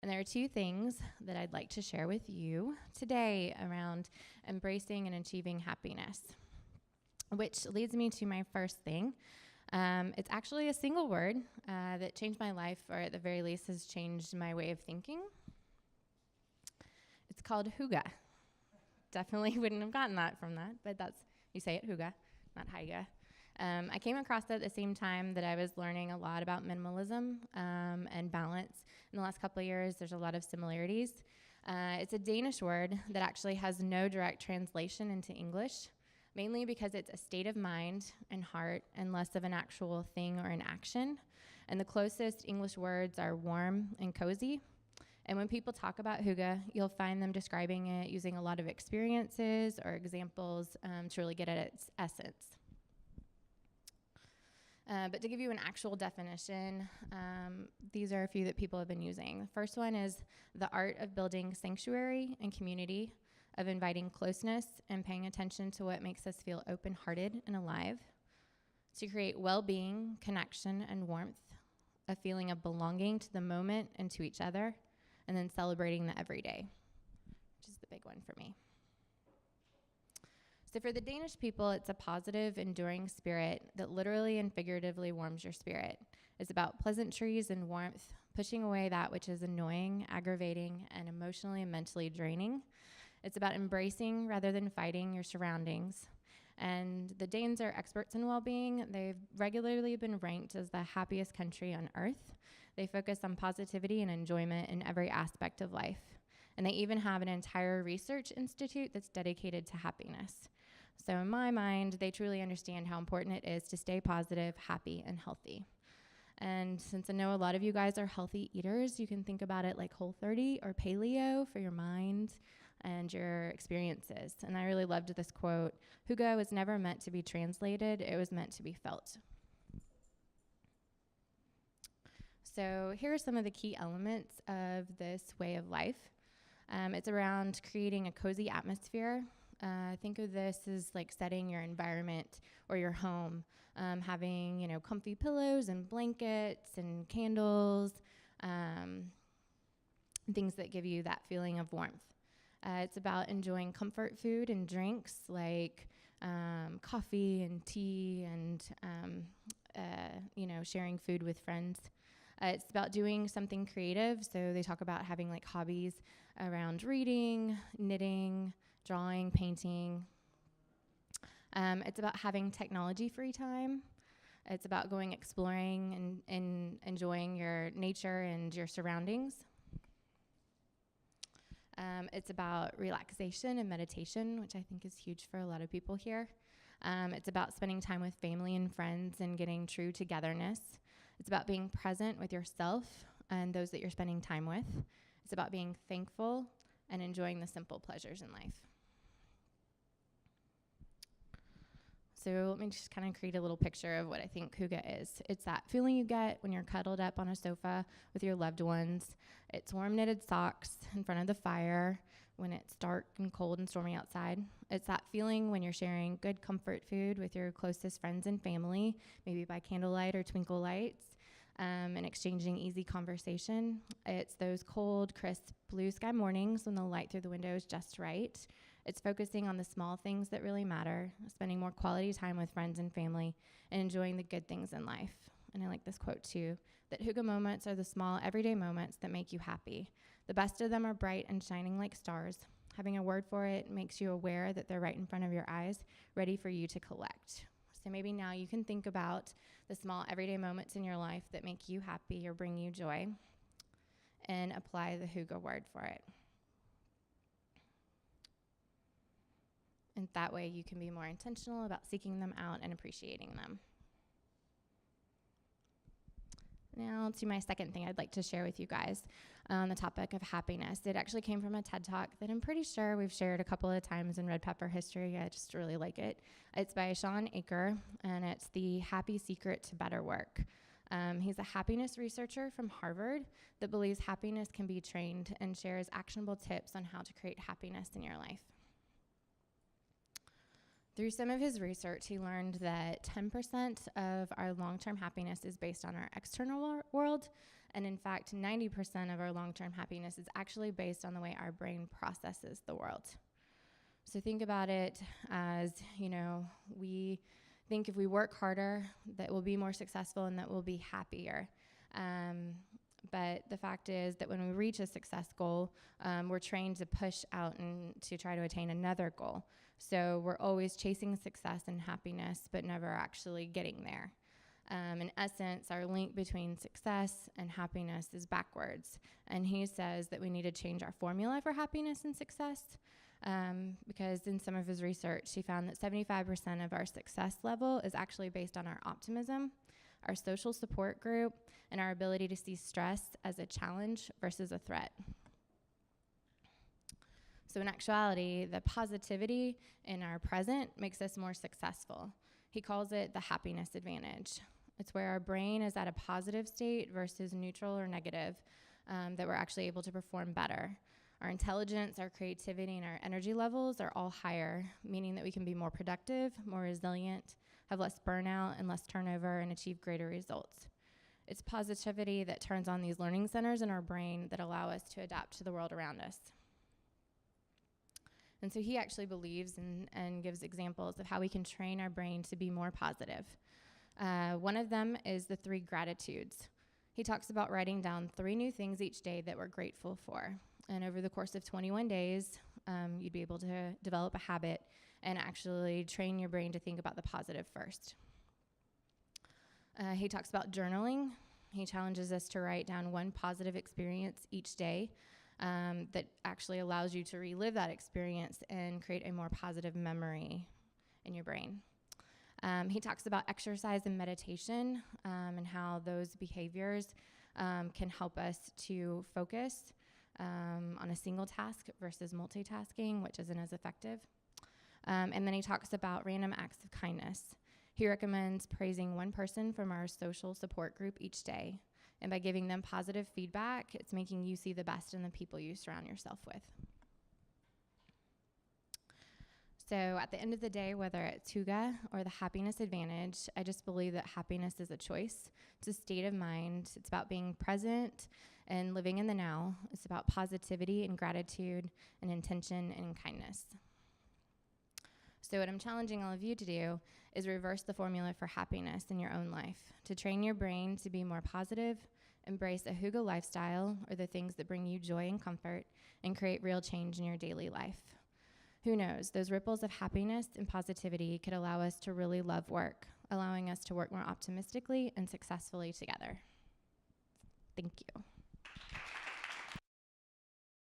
And there are two things that I'd like to share with you today around embracing and achieving happiness, which leads me to my first thing. It's actually a single word that changed my life, or at the very least has changed my way of thinking. It's called Hygge. Definitely wouldn't have gotten that from that, but you say it Hygge, not Hygge. I came across it at the same time that I was learning a lot about minimalism and balance. In the last couple of years, there's a lot of similarities. It's a Danish word that actually has no direct translation into English, mainly because it's a state of mind and heart and less of an actual thing or an action. And the closest English words are warm and cozy. And when people talk about Hygge, you'll find them describing it using a lot of experiences or examples to really get at its essence. But to give you an actual definition, these are a few that people have been using. The first one is the art of building sanctuary and community, of inviting closeness and paying attention to what makes us feel open-hearted and alive, to create well-being, connection, and warmth, a feeling of belonging to the moment and to each other, and then celebrating the everyday, which is the big one for me. So for the Danish people, it's a positive, enduring spirit that literally and figuratively warms your spirit. It's about pleasantries and warmth, pushing away that which is annoying, aggravating, and emotionally and mentally draining. It's about embracing rather than fighting your surroundings. And the Danes are experts in well-being. They've regularly been ranked as the happiest country on earth. They focus on positivity and enjoyment in every aspect of life. And they even have an entire research institute that's dedicated to happiness. So in my mind, they truly understand how important it is to stay positive, happy, and healthy. And since I know a lot of you guys are healthy eaters, you can think about it like Whole30 or Paleo for your mind and your experiences. And I really loved this quote: Hygge was never meant to be translated, it was meant to be felt. So here are some of the key elements of this way of life. It's around creating a cozy atmosphere. Think of this as like setting your environment or your home, having, comfy pillows and blankets and candles, things that give you that feeling of warmth. It's about enjoying comfort food and drinks like coffee and tea and, sharing food with friends. It's about doing something creative. So they talk about having like hobbies around reading, knitting, drawing, painting. It's about having technology-free time. It's about going exploring and enjoying your nature and your surroundings. It's about relaxation and meditation, which I think is huge for a lot of people here. It's about spending time with family and friends and getting true togetherness. It's about being present with yourself and those that you're spending time with. It's about being thankful and enjoying the simple pleasures in life. So let me just kind of create a little picture of what I think Hygge is. It's that feeling you get when you're cuddled up on a sofa with your loved ones. It's warm knitted socks in front of the fire when it's dark and cold and stormy outside. It's that feeling when you're sharing good comfort food with your closest friends and family, maybe by candlelight or twinkle lights, and exchanging easy conversation. It's those cold, crisp blue sky mornings when the light through the window is just right. It's focusing on the small things that really matter, spending more quality time with friends and family, and enjoying the good things in life. And I like this quote too, that Hygge moments are the small everyday moments that make you happy. The best of them are bright and shining like stars. Having a word for it makes you aware that they're right in front of your eyes, ready for you to collect. So maybe now you can think about the small everyday moments in your life that make you happy or bring you joy, and apply the Hygge word for it. And that way you can be more intentional about seeking them out and appreciating them. Now to my second thing I'd like to share with you guys on the topic of happiness. It actually came from a TED Talk that I'm pretty sure we've shared a couple of times in Red Pepper history. I just really like it. It's by Sean Aker, and it's The Happy Secret to Better Work. He's a happiness researcher from Harvard that believes happiness can be trained and shares actionable tips on how to create happiness in your life. Through some of his research, he learned that 10% of our long-term happiness is based on our external world, And in fact, 90% of our long-term happiness is actually based on the way our brain processes the world. So think about it as, we think if we work harder, that we'll be more successful and that we'll be happier. But the fact is that when we reach a success goal, we're trained to push out and to try to attain another goal. So we're always chasing success and happiness, but never actually getting there. In essence, our link between success and happiness is backwards. And he says that we need to change our formula for happiness and success, because in some of his research, he found that 75% of our success level is actually based on our optimism, our social support group, and our ability to see stress as a challenge versus a threat. So in actuality, the positivity in our present makes us more successful. He calls it the happiness advantage. It's where our brain is at a positive state versus neutral or negative, that we're actually able to perform better. Our intelligence, our creativity, and our energy levels are all higher, meaning that we can be more productive, more resilient, have less burnout and less turnover, and achieve greater results. It's positivity that turns on these learning centers in our brain that allow us to adapt to the world around us. And so he actually believes and gives examples of how we can train our brain to be more positive. One of them is the 3 gratitudes. He talks about writing down 3 new things each day that we're grateful for. And over the course of 21 days, you'd be able to develop a habit and actually train your brain to think about the positive first. He talks about journaling. He challenges us to write down 1 positive experience each day that actually allows you to relive that experience and create a more positive memory in your brain. He talks about exercise and meditation, and how those behaviors can help us to focus on a single task versus multitasking, which isn't as effective. And then he talks about random acts of kindness. He recommends praising 1 person from our social support group each day. And by giving them positive feedback, it's making you see the best in the people you surround yourself with. So at the end of the day, whether it's Hygge or the happiness advantage, I just believe that happiness is a choice. It's a state of mind. It's about being present and living in the now. It's about positivity and gratitude and intention and kindness. So what I'm challenging all of you to do is reverse the formula for happiness in your own life, to train your brain to be more positive, embrace a Hygge lifestyle, or the things that bring you joy and comfort, and create real change in your daily life. Who knows, those ripples of happiness and positivity could allow us to really love work, allowing us to work more optimistically and successfully together. Thank you.